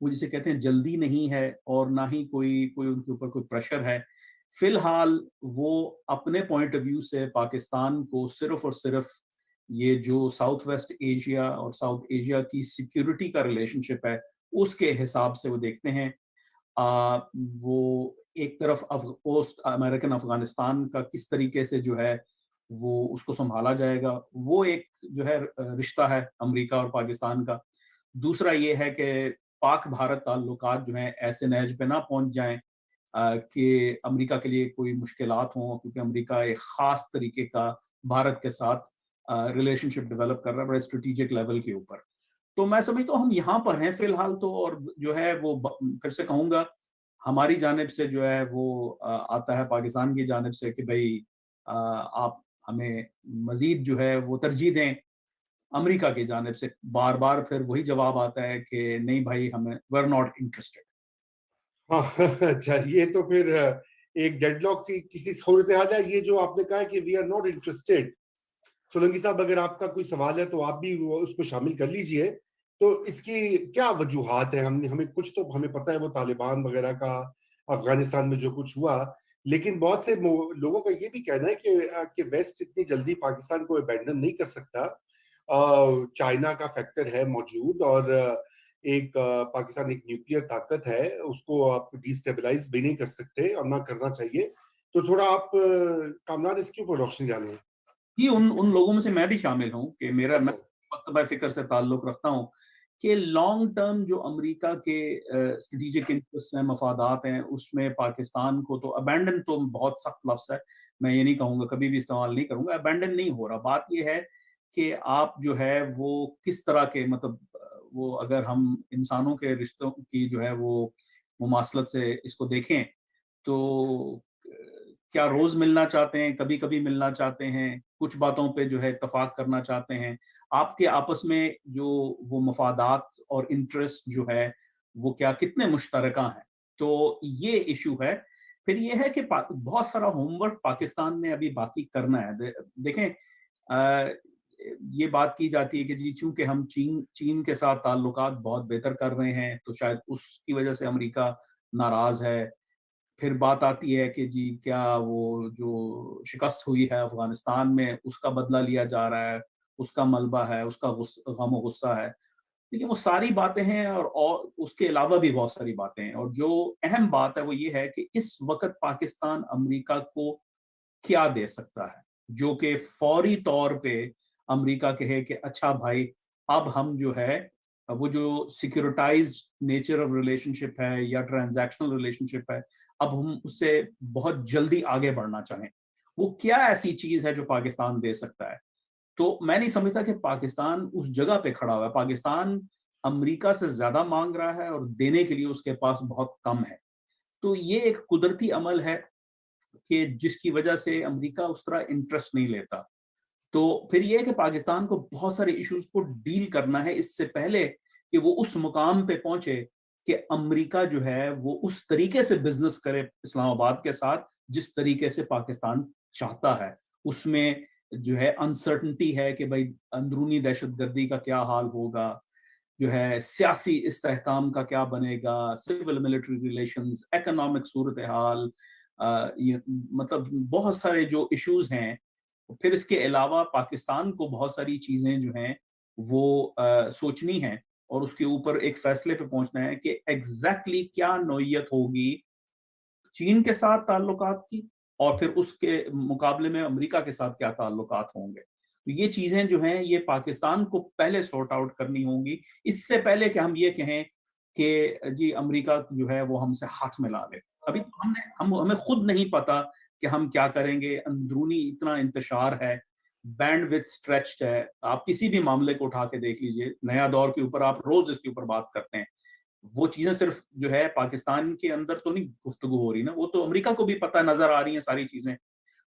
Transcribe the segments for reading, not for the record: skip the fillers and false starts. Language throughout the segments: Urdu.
وہ جسے کہتے ہیں جلدی نہیں ہے اور نہ ہی کوئی ان کے اوپر کوئی پریشر ہے. فی الحال وہ اپنے پوائنٹ آف ویو سے پاکستان کو صرف اور صرف یہ جو ساؤتھ ویسٹ ایشیا اور ساؤتھ ایشیا کی سیکیورٹی کا ریلیشن شپ ہے اس کے حساب سے وہ دیکھتے ہیں. وہ ایک طرف پوسٹ امریکن افغانستان کا کس طریقے سے جو ہے وہ اس کو سنبھالا جائے گا, وہ ایک جو ہے رشتہ ہے امریکہ اور پاکستان کا. دوسرا یہ ہے کہ پاک بھارت تعلقات جو ہیں ایسے نہج پہ نہ پہنچ جائیں کہ امریکہ کے لیے کوئی مشکلات ہوں, کیونکہ امریکہ ایک خاص طریقے کا بھارت کے ساتھ ریلیشن شپ ڈیولپ کر رہا ہے بڑے اسٹریٹجک لیول کے اوپر. تو میں سمجھتا ہوں ہم یہاں پر ہیں فی الحال تو, اور جو ہے وہ پھر سے کہوں گا ہماری جانب سے جو ہے وہ آتا ہے پاکستان کی جانب سے کہ بھئی آپ ہمیں مزید جو ہے وہ ترجیح دیں. امریکہ کی جانب سے بار بار پھر وہی جواب آتا ہے کہ نہیں بھائی ہمیں we're not interested. ہاں اچھا, یہ تو پھر ایک ڈیڈ لاک کسی صورتحال ہے یہ جو آپ نے کہا کہ we are not interested. Solangi صاحب اگر آپ کا کوئی سوال ہے تو آپ بھی اس کو شامل کر لیجئے. تو اس کی کیا وجوہات ہیں؟ ہمیں کچھ تو ہمیں پتہ ہے وہ طالبان وغیرہ کا افغانستان میں جو کچھ ہوا, لیکن بہت سے لوگوں کا یہ بھی کہنا ہے کہ ویسٹ اتنی جلدی پاکستان کو ابینڈن نہیں کر سکتا. چائنا کا فیکٹر ہے موجود, اور ایک پاکستان ایک نیوکلیئر طاقت ہے, اس کو آپ ڈی اسٹیبلائز بھی نہیں کر سکتے اور نہ کرنا چاہیے. تو تھوڑا آپ کامران اس کے اوپر روشنی ڈالیں. جی, ان لوگوں میں سے میں بھی شامل ہوں کہ میں مکتبہ فکر سے تعلق رکھتا ہوں کہ لانگ ٹرم جو امریکہ کے اسٹریٹجک انٹرسٹ ہیں, مفادات ہیں, اس میں پاکستان کو تو ابینڈن تو بہت سخت لفظ ہے, میں یہ نہیں کہوں گا, کبھی بھی استعمال نہیں کروں گا, ابینڈن نہیں ہو رہا. بات یہ ہے کہ آپ جو ہے وہ کس طرح کے مطلب وہ اگر ہم انسانوں کے رشتوں کی جو ہے وہ مماثلت سے اس کو دیکھیں تو کیا روز ملنا چاہتے ہیں, کبھی کبھی ملنا چاہتے ہیں, کچھ باتوں پہ جو ہے اتفاق کرنا چاہتے ہیں, آپ کے آپس میں جو وہ مفادات اور انٹرسٹ جو ہے وہ کیا کتنے مشترکہ ہیں. تو یہ ایشو ہے. پھر یہ ہے کہ بہت سارا ہوم ورک پاکستان میں ابھی باقی کرنا ہے. دیکھیں یہ بات کی جاتی ہے کہ جی چونکہ ہم چین کے ساتھ تعلقات بہت بہتر کر رہے ہیں تو شاید اس کی وجہ سے امریکہ ناراض ہے. پھر بات آتی ہے کہ جی کیا وہ جو شکست ہوئی ہے افغانستان میں اس کا بدلہ لیا جا رہا ہے, اس کا ملبہ ہے, اس کا غم و غصہ ہے. لیکن وہ ساری باتیں ہیں اور اس کے علاوہ بھی بہت ساری باتیں ہیں, اور جو اہم بات ہے وہ یہ ہے کہ اس وقت پاکستان امریکہ کو کیا دے سکتا ہے جو کہ فوری طور پہ امریکہ کہے کہ اچھا بھائی اب ہم جو ہے وہ جو سیکیورٹائزڈ نیچر آف ریلیشن شپ ہے یا ٹرانزیکشنل ریلیشن شپ ہے اب ہم اس سے بہت جلدی آگے بڑھنا چاہیں. وہ کیا ایسی چیز ہے جو پاکستان دے سکتا ہے؟ تو میں نہیں سمجھتا کہ پاکستان اس جگہ پہ کھڑا ہوا ہے. پاکستان امریکہ سے زیادہ مانگ رہا ہے اور دینے کے لیے اس کے پاس بہت کم ہے. تو یہ ایک قدرتی عمل ہے کہ جس کی وجہ سے امریکہ اس طرح انٹرسٹ نہیں لیتا. تو پھر یہ ہے کہ پاکستان کو بہت سارے ایشوز کو ڈیل کرنا ہے اس سے پہلے کہ وہ اس مقام پہ پہنچے کہ امریکہ جو ہے وہ اس طریقے سے بزنس کرے اسلام آباد کے ساتھ جس طریقے سے پاکستان چاہتا ہے. اس میں جو ہے انسرٹنٹی ہے کہ بھائی اندرونی دہشت گردی کا کیا حال ہوگا, جو ہے سیاسی استحکام کا کیا بنے گا, سول ملٹری ریلیشنز, اکنامک صورتحال, مطلب بہت سارے جو ایشوز ہیں. پھر اس کے علاوہ پاکستان کو بہت ساری چیزیں جو ہیں وہ سوچنی ہیں اور اس کے اوپر ایک فیصلے پہ پہنچنا ہے کہ ایگزیکٹلی کیا نوعیت ہوگی چین کے ساتھ تعلقات کی اور پھر اس کے مقابلے میں امریکہ کے ساتھ کیا تعلقات ہوں گے. تو یہ چیزیں جو ہیں یہ پاکستان کو پہلے سورٹ آؤٹ کرنی ہوں گی اس سے پہلے کہ ہم یہ کہیں کہ جی امریکہ جو ہے وہ ہم سے ہاتھ ملا لے. ابھی ہمیں خود نہیں پتا کہ ہم کیا کریں گے. اندرونی اتنا انتشار ہے, بینڈ وتھ اسٹریچڈ ہے. آپ کسی بھی معاملے کو اٹھا کے دیکھ لیجئے, نیا دور کے اوپر آپ روز اس کے اوپر بات کرتے ہیں. وہ چیزیں صرف جو ہے پاکستان کے اندر تو نہیں گفتگو ہو رہی نا, وہ تو امریکہ کو بھی پتہ نظر آ رہی ہیں ساری چیزیں.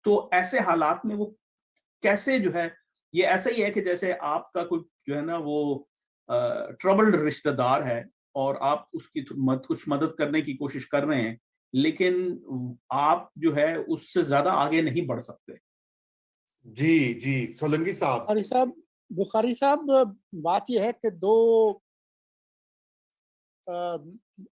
تو ایسے حالات میں وہ کیسے جو ہے یہ ایسا ہی ہے کہ جیسے آپ کا کوئی جو ہے نا وہ ٹربلڈ رشتہ دار ہے اور آپ اس کی کچھ مدد کرنے کی کوشش کر رہے ہیں لیکن آپ جو ہے اس سے زیادہ آگے نہیں بڑھ سکتے. جی جی سولنگی صاحب. بخاری صاحب بات یہ ہے کہ دو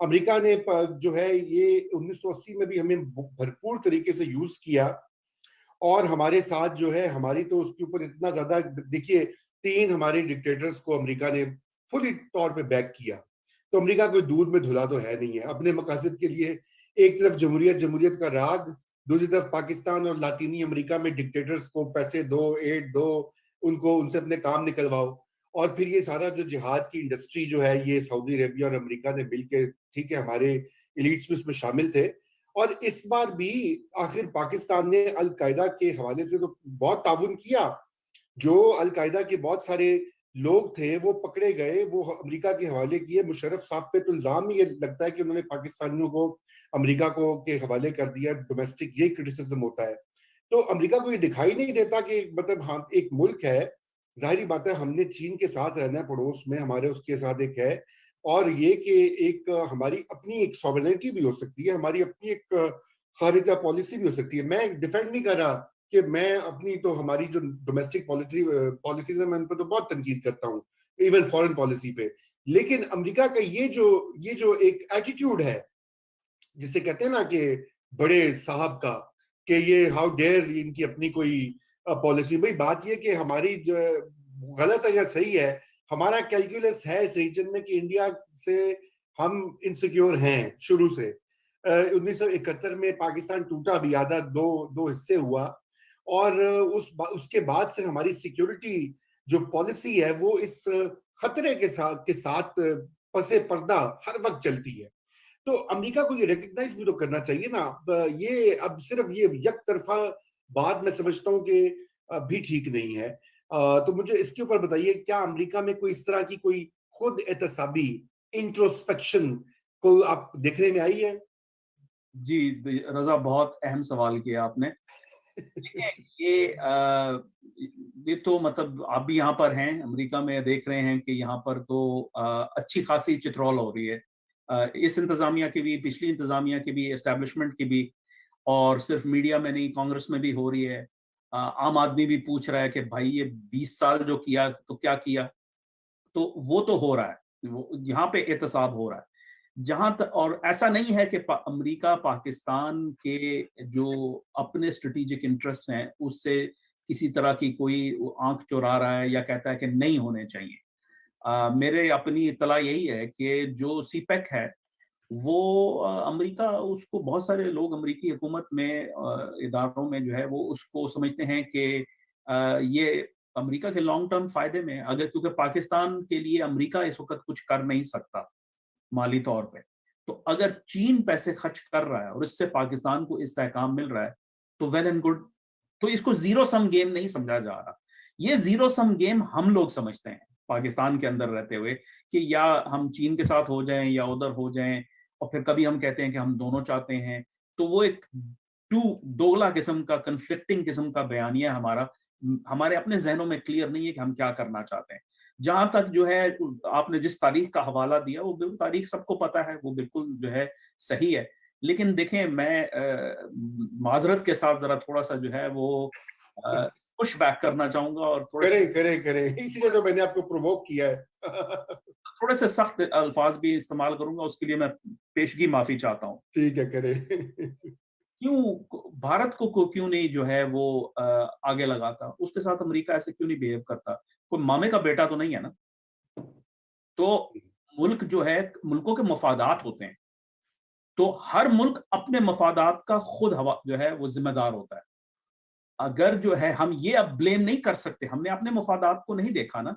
امریکہ نے جو ہے یہ 1980 میں بھی ہمیں بھرپور طریقے سے یوز کیا، اور ہمارے ساتھ جو ہے ہماری تو اس کے اوپر اتنا زیادہ، دیکھیے 3 ہمارے ڈکٹیٹرز کو امریکہ نے فلی طور پہ بیک کیا، تو امریکہ کوئی دودھ میں دھلا تو ہے نہیں ہے اپنے مقاصد کے لیے. ایک طرف جمہوریت کا راگ، دوسری طرف پاکستان اور لاطینی امریکہ میں ڈکٹیٹرز کو پیسے دو، ایڈ دو، ان سے اپنے کام نکلواؤ، اور پھر یہ سارا جو جہاد کی انڈسٹری جو ہے یہ سعودی عربیہ اور امریکہ نے مل کے، ٹھیک ہے ہمارے ایلیٹس بھی اس میں شامل تھے. اور اس بار بھی آخر پاکستان نے القاعدہ کے حوالے سے تو بہت تعاون کیا، جو القاعدہ کے بہت سارے لوگ تھے وہ پکڑے گئے، وہ امریکہ کے حوالے کیے. مشرف صاحب پہ تو الزام یہ لگتا ہے کہ انہوں نے پاکستانیوں کو امریکہ کو کے حوالے کر دیا، ڈومیسٹک یہ کرٹیسزم ہوتا ہے. تو امریکہ کو یہ دکھائی نہیں دیتا کہ مطلب ہم ایک ملک ہے، ظاہری بات ہے ہم نے چین کے ساتھ رہنا ہے پڑوس میں، ہمارے اس کے ساتھ ایک ہے، اور یہ کہ ایک ہماری اپنی ایک سوورنٹی بھی ہو سکتی ہے، ہماری اپنی ایک خارجہ پالیسی بھی ہو سکتی ہے. میں ڈیفینڈ نہیں کر رہا کہ میں اپنی تو ہماری جو ڈومیسٹک پالیسیز ہیں میں ان پہ تو بہت تنقید کرتا ہوں، ایون فورن پالیسی پہ، لیکن امریکہ کا یہ جو ایک ایٹیٹیوڈ ہے جسے کہتے ہیں نا کہ بڑے صاحب کا، کہ یہ ہاؤ ڈیئر ان کی اپنی کوئی پالیسی. بھائی بات یہ کہ ہماری جو غلط ہے یا صحیح ہے، ہمارا کیلکولس ہے اس ریجن میں کہ انڈیا سے ہم انسیکیور ہیں شروع سے. 1971 میں پاکستان ٹوٹا بھی، آدھا دو حصے ہوا، اور اس کے بعد سے ہماری سیکیورٹی جو پالیسی ہے وہ اس خطرے کے ساتھ پس پردہ ہر وقت چلتی ہے. تو امریکہ کو یہ ریکگنائز بھی تو کرنا چاہیے نا. یہ اب صرف یہ یک طرفہ بات میں سمجھتا ہوں کہ بھی ٹھیک نہیں ہے. تو مجھے اس کے اوپر بتائیے، کیا امریکہ میں کوئی اس طرح کی کوئی خود احتسابی انٹروسپیکشن کو آپ دیکھنے میں آئی ہے؟ جی رضا، بہت اہم سوال کیا آپ نے. یہ تو مطلب آپ بھی یہاں پر ہیں امریکہ میں، دیکھ رہے ہیں کہ یہاں پر تو اچھی خاصی چترول ہو رہی ہے، اس انتظامیہ کی بھی، پچھلی انتظامیہ کی بھی، اسٹیبلشمنٹ کی بھی، اور صرف میڈیا میں نہیں کانگریس میں بھی ہو رہی ہے. عام آدمی بھی پوچھ رہا ہے کہ بھائی یہ 20 سال جو کیا تو کیا کیا. تو وہ تو ہو رہا ہے، یہاں پہ احتساب ہو رہا ہے جہاں تک. اور ایسا نہیں ہے کہ امریکہ پاکستان کے جو اپنے اسٹریٹجک انٹرسٹ ہیں اس سے کسی طرح کی کوئی آنکھ چورا رہا ہے یا کہتا ہے کہ نہیں ہونے چاہیے. میرے اپنی اطلاع یہی ہے کہ جو سی پیک ہے وہ امریکہ، اس کو بہت سارے لوگ امریکی حکومت میں اداروں میں جو ہے وہ اس کو سمجھتے ہیں کہ یہ امریکہ کے لانگ ٹرم فائدے میں، اگر کیونکہ پاکستان کے لیے امریکہ اس وقت کچھ کر نہیں سکتا مالی طور پہ، تو اگر چین پیسے خرچ کر رہا ہے اور اس سے پاکستان کو استحکام مل رہا ہے تو ویل اینڈ گڈ. تو اس کو زیرو سم گیم نہیں سمجھا جا رہا. یہ زیرو سم گیم ہم لوگ سمجھتے ہیں پاکستان کے اندر رہتے ہوئے کہ یا ہم چین کے ساتھ ہو جائیں یا ادھر ہو جائیں، اور پھر کبھی ہم کہتے ہیں کہ ہم دونوں چاہتے ہیں. تو وہ ایک دوگلا قسم کا، کنفلکٹنگ قسم کا بیانیہ ہمارا، ہمارے اپنے ذہنوں میں کلیئر نہیں ہے کہ ہم کیا کرنا چاہتے ہیں. جہاں تک جو ہے آپ نے جس تاریخ کا حوالہ دیا وہ بالکل تاریخ سب کو پتا ہے، وہ بالکل جو ہے صحیح ہے. لیکن دیکھیں میں معذرت کے ساتھ ذرا تھوڑا سا جو ہے وہ پش بیک کرنا چاہوں گا، اور کریں اسی لیے تو میں نے آپ کو پرووک کیا ہے. تھوڑے سے سخت الفاظ بھی استعمال کروں گا، اس کے لیے میں پیشگی معافی چاہتا ہوں. ٹھیک ہے، کریں. کیوں بھارت کو کیوں نہیں جو ہے وہ آگے لگاتا، اس کے ساتھ امریکہ ایسے کیوں نہیں بیہیو کرتا؟ کوئی مامے کا بیٹا تو نہیں ہے نا. تو ملک جو ہے، ملکوں کے مفادات ہوتے ہیں، تو ہر ملک اپنے مفادات کا خود جو ہے وہ ذمہ دار ہوتا ہے. اگر جو ہے ہم یہ اب بلیم نہیں کر سکتے، ہم نے اپنے مفادات کو نہیں دیکھا نا.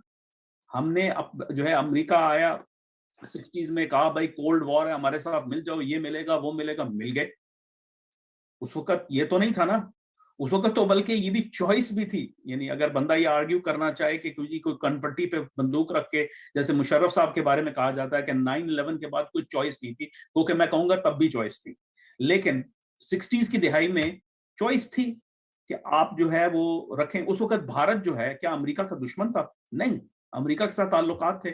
ہم نے جو ہے امریکہ آیا 60s میں، کہا بھائی کولڈ وار ہے، ہمارے ساتھ مل جاؤ، یہ ملے گا وہ ملے گا، مل گئے. اس وقت یہ تو نہیں تھا نا. اس وقت تو بلکہ یہ بھی چوائس بھی تھی. یعنی اگر بندہ یہ آرگیو کرنا چاہے کہ کوئی کنپٹی پہ بندوق رکھ کے، جیسے مشرف صاحب کے بارے میں کہا جاتا ہے کہ 9/11 کے بعد کوئی چوائس نہیں تھی، وہ کہ میں کہوں گا تب بھی چوائس تھی. لیکن 60s کی دہائی میں چوائس تھی کہ آپ جو ہے وہ رکھیں. اس وقت بھارت جو ہے کیا امریکہ کا دشمن تھا؟ نہیں. امریکہ کے ساتھ تعلقات تھے.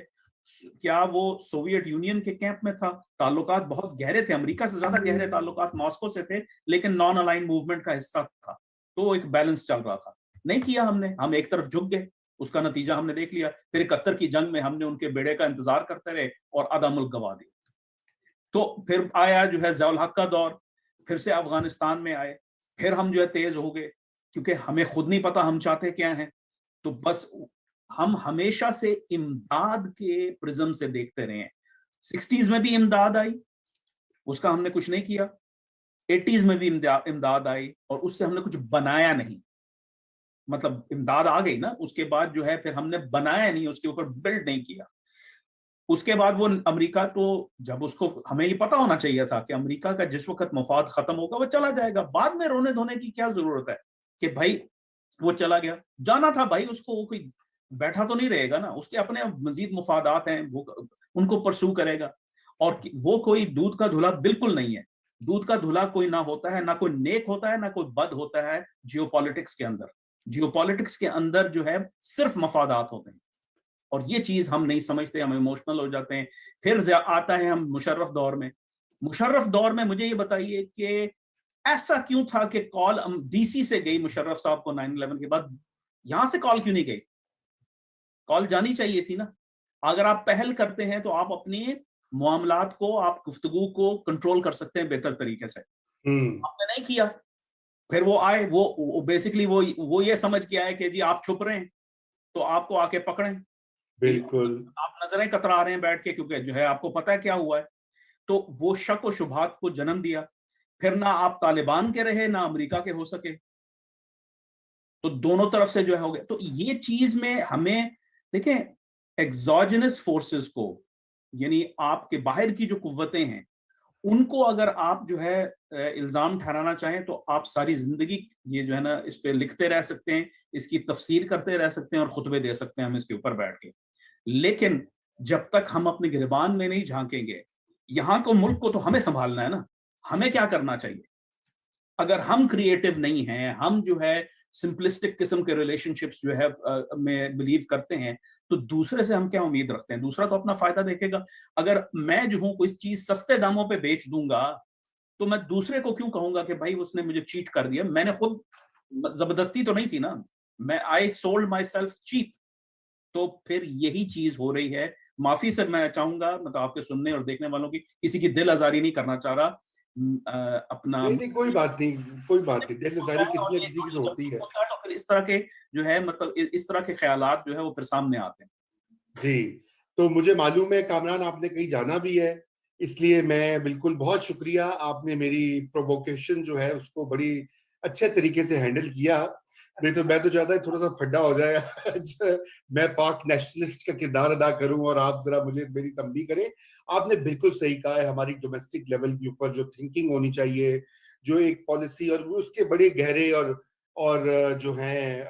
کیا وہ سوویت یونین کے کیمپ میں تھا؟ تعلقات بہت گہرے تھے، امریکہ سے زیادہ گہرے تعلقات ماسکو سے تھے، لیکن نان الائن موومنٹ کا حصہ تھا، تو ایک بیلنس چل رہا تھا. نہیں کیا ہم ایک طرف جھک گئے. اس کا نتیجہ ہم نے دیکھ لیا. پھر 71 کی جنگ میں ہم نے ان کے بیڑے کا انتظار کرتے رہے اور آدھا ملک گوا دیا. تو پھر آیا جو ہے ضیاء الحق کا دور, پھر سے افغانستان میں آئے, پھر ہم جو ہے تیز ہو گئے کیونکہ ہمیں خود نہیں پتا ہم چاہتے کیا ہیں. تو بس ہم ہمیشہ سے امداد کے پرزم سے دیکھتے رہے ہیں. 60s میں بھی امداد آئی, اس کا ہم نے کچھ نہیں کیا. 80s میں بھی امداد آئی اور اس سے ہم نے کچھ بنایا نہیں. مطلب امداد آ گئی نا, اس کے بعد جو ہے پھر ہم نے بنایا نہیں, اس کے اوپر بلڈ نہیں کیا. اس کے بعد وہ امریکہ, تو جب اس کو ہمیں یہ پتا ہونا چاہیے تھا کہ امریکہ کا جس وقت مفاد ختم ہوگا وہ چلا جائے گا, بعد میں رونے دھونے کی کیا ضرورت ہے کہ بھائی وہ چلا گیا. جانا تھا بھائی اس کو, وہ کوئی بیٹھا تو نہیں رہے گا نا, اس کے اپنے مزید مفادات ہیں, وہ ان کو پرسو کرے گا. اور وہ کوئی دودھ کا دھلا بالکل نہیں ہے. دودھ کا دھلا کوئی نہ ہوتا ہے, نہ کوئی نیک ہوتا ہے, نہ کوئی بد ہوتا ہے. جیو پالیٹکس کے اندر, جیو پالیٹکس کے اندر جو ہے صرف مفادات ہوتے ہیں, اور یہ چیز ہم نہیں سمجھتے, ہم ایموشنل ہو جاتے ہیں. پھر آتا ہے ہم مشرف دور میں. مشرف دور میں مجھے یہ بتائیے کہ ایسا کیوں تھا کہ کال ڈی سی سے گئی مشرف صاحب کو 9/11 کے بعد, یہاں سے کال کیوں نہیں گئی؟ کال جانی چاہیے تھی نا. اگر آپ پہل کرتے ہیں تو آپ اپنی معاملات کو, آپ گفتگو کو کنٹرول کر سکتے ہیں بہتر طریقے سے. آپ نے نہیں کیا. پھر وہ آئے, وہ بیسکلی وہ یہ سمجھ کے آئے کہ جی آپ چھپ رہے ہیں تو آپ کو آ کے پکڑیں. بالکل, آپ نظریں کترا رہے ہیں بیٹھ کے کیونکہ جو ہے آپ کو پتا ہے کیا ہوا ہے. تو وہ شک و شبہات کو جنم دیا. پھر نہ آپ طالبان کے رہے نہ امریکہ کے ہو سکے, تو دونوں طرف سے جو ہے ہو گئے. تو یہ چیز میں ہمیں دیکھیں ایگزوجنس فورسز کو, یعنی آپ کے باہر کی جو قوتیں ہیں, ان کو اگر آپ جو ہے الزام ٹھہرانا چاہیں تو آپ ساری زندگی یہ جو ہے نا اس پہ لکھتے رہ سکتے ہیں, اس کی تفسیر کرتے رہ سکتے ہیں اور خطبے دے سکتے ہیں ہم اس کے اوپر بیٹھ کے. لیکن جب تک ہم اپنے گریبان میں نہیں جھانکیں گے, یہاں کو ملک کو تو ہمیں سنبھالنا ہے نا. ہمیں کیا کرنا چاہیے؟ اگر ہم کریٹو نہیں ہیں, ہم جو ہے سمپلسٹک قسم کے ریلیشن شپس جو ہے میں بلیو کرتے ہیں, تو دوسرے سے ہم کیا امید رکھتے ہیں؟ دوسرا تو اپنا فائدہ دیکھے گا. اگر میں جو ہوں کوئی چیز سستے داموں پہ بیچ دوں گا تو میں دوسرے کو کیوں کہوں گا کہ بھائی اس نے مجھے چیٹ کر دیا؟ میں نے خود, زبردستی تو نہیں تھی نا, میں آئی سولڈ مائی سیلف چیپ. تو پھر یہی چیز ہو رہی ہے. معافی سے میں چاہوں گا, مطلب آپ کے سننے اور دیکھنے والوں کی, کسی کی دل آزاری نہیں کرنا چاہ رہا. اپنا نہیں, کوئی بات نہیں, کوئی بات نہیں. دل آزاری کسی نہ کسی کی تو ہوتی ہے. تو پھر اس طرح کے جو ہے مطلب اس طرح کے خیالات جو ہے وہ پھر سامنے آتے ہیں. جی, تو مجھے معلوم ہے کامران آپ نے کہیں جانا بھی ہے, اس لیے میں بالکل بہت شکریہ, آپ نے میری پروووکیشن جو ہے اس کو بڑی اچھے طریقے سے ہینڈل کیا. میں تو چاہتا ہے تھوڑا سا پھڈا ہو جائے, میں پاک نیشنلسٹ کا کردار ادا کروں اور آپ ذرا مجھے میری تنبیہ کریں. آپ نے بالکل صحیح کہا ہے, ہماری ڈومیسٹک لیول کے اوپر جو تھنکنگ ہونی چاہیے, جو ایک پالیسی, اور وہ اس کے بڑے گہرے اور جو ہیں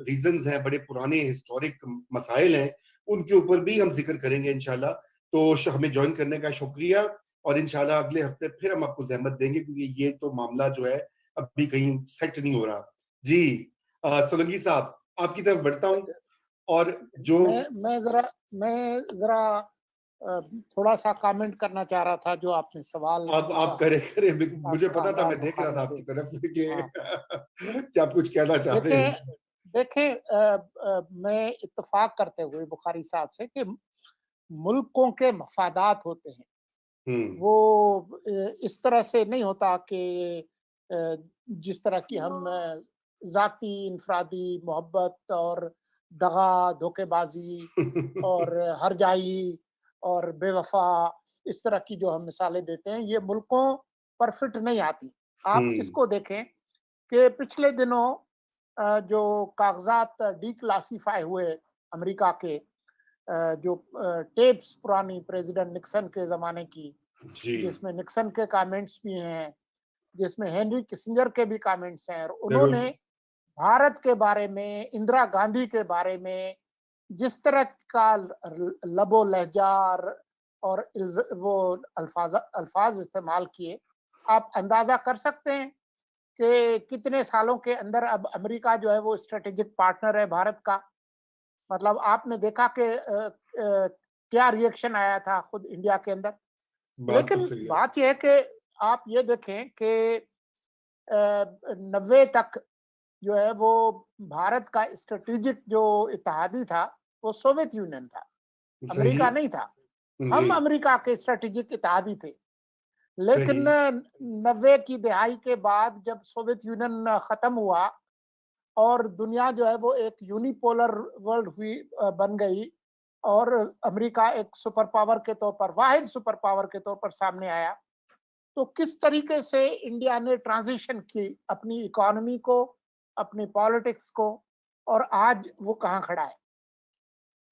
ریزنز ہیں, بڑے پرانے ہسٹورک مسائل ہیں, ان کے اوپر بھی ہم ذکر کریں گے انشاءاللہ. تو ہمیں جوائن کرنے کا شکریہ, اور انشاءاللہ اگلے ہفتے پھر ہم آپ کو زحمت دیں گے, کیونکہ یہ تو معاملہ جو ہے اب بھی کہیں سیٹ نہیں ہو رہا. جی سولنگی صاحب, آپ کی طرف بڑھتا ہوں. اور جو میں ذرا تھوڑا سا کامنٹ کرنا چاہ رہا تھا جو آپ نے سوال آپ کریں, مجھے پتا تھا, میں دیکھ رہا تھا آپ کی طرف کہ کیا کچھ کہنا چاہتے ہیں. دیکھیں میں اتفاق کرتے ہوئے بخاری صاحب سے کہ ملکوں کے مفادات ہوتے ہیں, وہ اس طرح سے نہیں ہوتا کہ جس طرح کی ہم ذاتی انفرادی محبت اور دغا, دھوکے بازی اور ہر جائی اور بے وفا, اس طرح کی جو ہم مثالیں دیتے ہیں, یہ ملکوں پر فٹ نہیں آتی. آپ اس کو دیکھیں کہ پچھلے دنوں جو کاغذات ڈی کلاسیفائی ہوئے امریکہ کے, جو ٹیپس پرانی پریزیڈنٹ نکسن کے زمانے کی, جس میں نکسن کے کامنٹس بھی ہیں, جس میں ہینری کسنجر کے بھی کامنٹس ہیں, اور انہوں نے بھارت کے بارے میں, اندرا گاندھی کے بارے میں جس طرح کا لب و لہجہ اور وہ الفاظ استعمال کیے, آپ اندازہ کر سکتے ہیں کہ کتنے سالوں کے اندر اب امریکہ جو ہے وہ اسٹریٹجک پارٹنر ہے بھارت کا. مطلب آپ نے دیکھا کہ کیا ریئیکشن آیا تھا خود انڈیا کے اندر. لیکن بات یہ ہے کہ آپ یہ دیکھیں کہ 90 تک جو ہے وہ بھارت کا اسٹریٹجک جو اتحادی تھا وہ سوویت یونین تھا, امریکہ نہیں تھا. ہم امریکہ کے اسٹریٹجک اتحادی تھے. لیکن صحیح 90 کی دہائی کے بعد جب سوویت یونین ختم ہوا اور دنیا جو ہے وہ ایک یونیپولر ورلڈ ہوئی بن گئی اور امریکہ ایک سپر پاور کے طور پر واحد سپر پاور کے طور پر سامنے آیا، تو کس طریقے سے انڈیا نے ٹرانزیشن کی اپنی اکانومی کو، اپنی پالیٹکس کو، اور آج وہ کہاں کھڑا ہے۔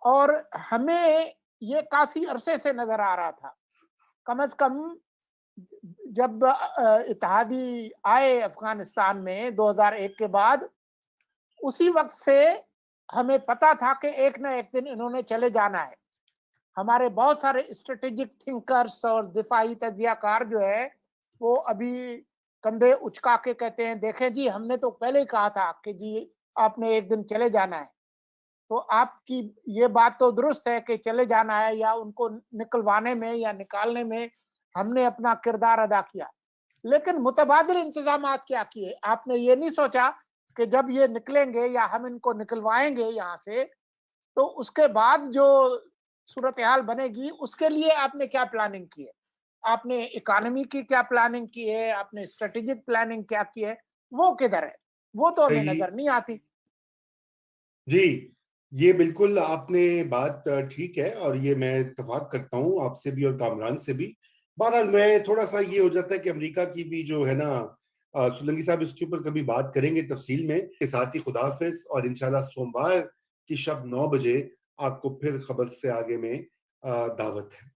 اور ہمیں یہ کافی عرصے سے نظر آ رہا تھا، کم از کم جب اتحادی آئے افغانستان میں 2001 کے بعد، اسی وقت سے ہمیں پتا تھا کہ ایک نہ ایک دن انہوں نے چلے جانا ہے۔ ہمارے بہت سارے اسٹریٹجک تھنکرز اور دفاعی تجزیہ کار جو ہے وہ ابھی کندھے اچکا کے کہتے ہیں دیکھیں جی ہم نے تو پہلے ہی کہا تھا کہ جی آپ نے ایک دن چلے جانا ہے۔ تو آپ کی یہ بات تو درست ہے کہ چلے جانا ہے، یا ان کو نکلوانے میں یا نکالنے میں ہم نے اپنا کردار ادا کیا، لیکن متبادل انتظامات کیا کیے؟ آپ نے یہ نہیں سوچا کہ جب یہ نکلیں گے یا ہم ان کو نکلوائیں گے یہاں سے، تو اس کے بعد جو صورتحال بنے گی اس کے لیے آپ نے کیا پلاننگ کی ہے؟ آپ نے اکانومی کی کیا پلاننگ کی ہے؟ آپ نے اسٹریٹجک پلاننگ کیا کی ہے؟ وہ کدھر ہے؟ وہ تو ہمیں صحیح نظر نہیں آتی۔ جی، یہ بالکل آپ نے بات ٹھیک ہے، اور یہ میں اتفاق کرتا ہوں آپ سے بھی اور کامران سے بھی۔ بہرحال میں تھوڑا سا یہ ہو جاتا ہے کہ امریکہ کی بھی جو ہے نا، سولنگی صاحب اس کے اوپر کبھی بات کریں گے تفصیل میں۔ کے ساتھ ہی خدا حافظ، اور انشاءاللہ سوموار کی شب 9 بجے آپ کو پھر خبر سے آگے میں دعوت ہے۔